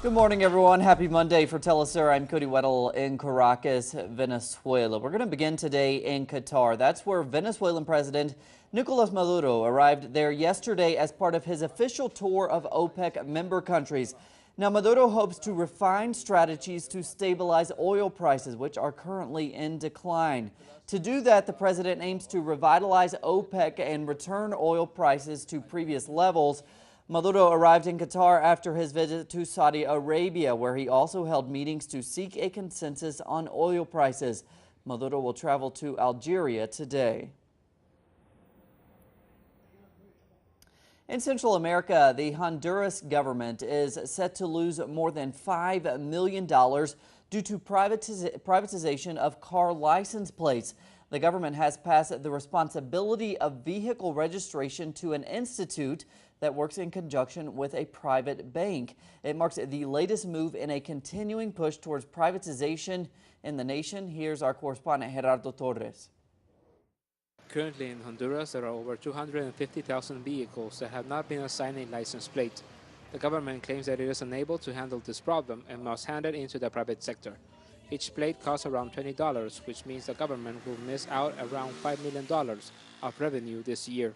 Good morning, everyone. Happy Monday for Telesur. I'm Cody Weddle in Caracas, Venezuela. We're going to begin today in Qatar. That's where Venezuelan President Nicolas Maduro arrived there yesterday as part of his official tour of OPEC member countries. Now, Maduro hopes to refine strategies to stabilize oil prices, which are currently in decline. To do that, the president aims to revitalize OPEC and return oil prices to previous levels. Maduro arrived in Qatar after his visit to Saudi Arabia, where he also held meetings to seek a consensus on oil prices. Maduro will travel to Algeria today. In Central America, the Honduras government is set to lose more than $5 million due to privatization of car license plates. The government has passed the responsibility of vehicle registration to an institute that works in conjunction with a private bank. It marks the latest move in a continuing push towards privatization in the nation. Here's our correspondent Gerardo Torres. Currently in Honduras, there are over 250,000 vehicles that have not been assigned a license plate. The government claims that it is unable to handle this problem and must hand it into the private sector. Each plate costs around $20, which means the government will miss out around $5 million of revenue this year.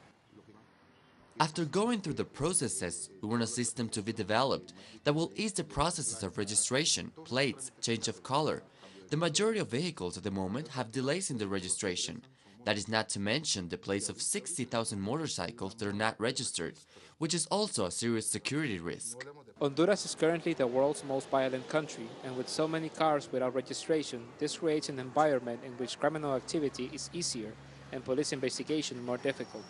After going through the processes, we want a system to be developed that will ease the processes of registration, plates, change of color. The majority of vehicles at the moment have delays in the registration. That is not to mention the place of 60,000 motorcycles that are not registered, which is also a serious security risk. Honduras is currently the world's most violent country, and with so many cars without registration, this creates an environment in which criminal activity is easier and police investigation more difficult.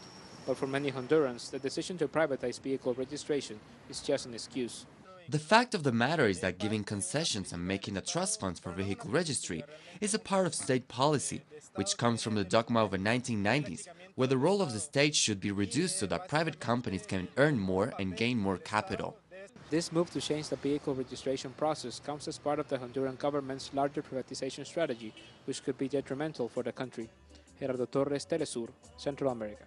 But for many Hondurans, the decision to privatize vehicle registration is just an excuse. The fact of the matter is that giving concessions and making a trust fund for vehicle registry is a part of state policy, which comes from the dogma of the 1990s, where the role of the state should be reduced so that private companies can earn more and gain more capital. This move to change the vehicle registration process comes as part of the Honduran government's larger privatization strategy, which could be detrimental for the country. Gerardo Torres, Telesur, Central America.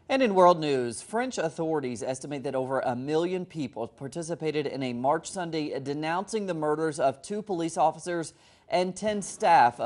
And in world news, French authorities estimate that over 1 million people participated in a march Sunday denouncing the murders of 2 police officers and 10 staff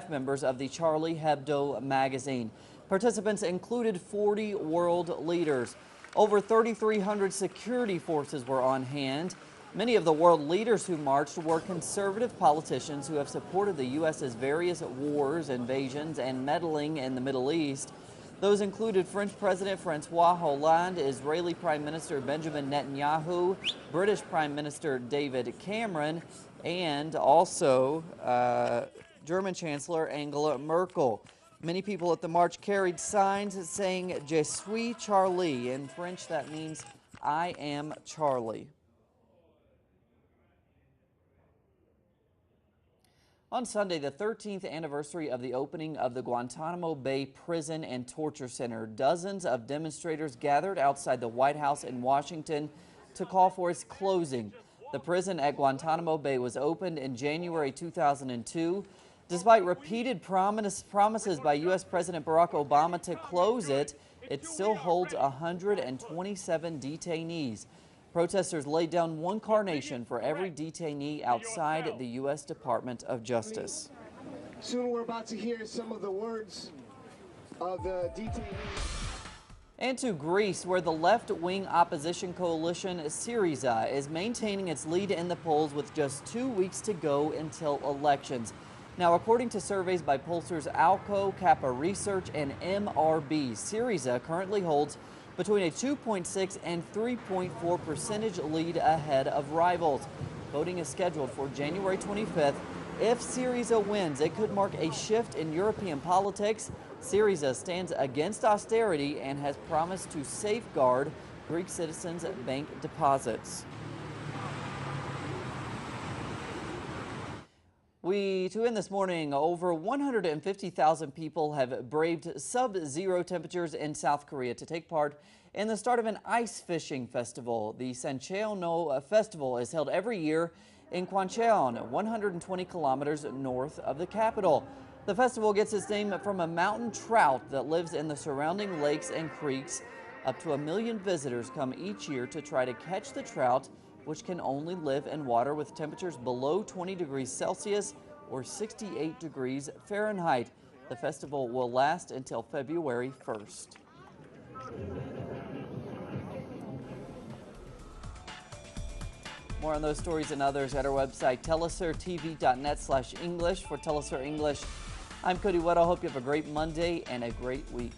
members of the Charlie Hebdo magazine. Participants included 40 world leaders. Over 3,300 security forces were on hand. Many of the world leaders who marched were conservative politicians who have supported the U.S.'s various wars, invasions, and meddling in the Middle East. Those included French President Francois Hollande, Israeli Prime Minister Benjamin Netanyahu, British Prime Minister David Cameron, and also German Chancellor Angela Merkel. Many people at the march carried signs saying "Je suis Charlie." In French, that means "I am Charlie." On Sunday, the 13th anniversary of the opening of the Guantanamo Bay Prison and Torture Center, dozens of demonstrators gathered outside the White House in Washington to call for its closing. The prison at Guantanamo Bay was opened in January 2002. Despite repeated promises by U.S. President Barack Obama to close it, it still holds 127 detainees. Protesters laid down one carnation for every detainee outside the U.S. Department of Justice. Soon we're about to hear some of the words of the detainees. And to Greece, where the left-wing opposition coalition Syriza is maintaining its lead in the polls with just 2 weeks to go until elections. Now, according to surveys by pollsters Alco, Kappa Research, and MRB, Syriza currently holds between a 2.6 and 3.4% lead ahead of rivals. Voting is scheduled for January 25th. If Syriza wins, it could mark a shift in European politics. Syriza stands against austerity and has promised to safeguard Greek citizens' bank deposits. To end this morning, over 150,000 people have braved sub-zero temperatures in South Korea to take part in the start of an ice fishing festival. The Sancheon Festival is held every year in Kwancheon, 120 kilometers north of the capital. The festival gets its name from a mountain trout that lives in the surrounding lakes and creeks. Up to 1 million visitors come each year to try to catch the trout which can only live in water with temperatures below 20 degrees Celsius or 68 degrees Fahrenheit. The festival will last until February 1st. More on those stories and others at our website, telesurtv.net/English. For Telesur English, I'm Cody Weddle. Hope you have a great Monday and a great week.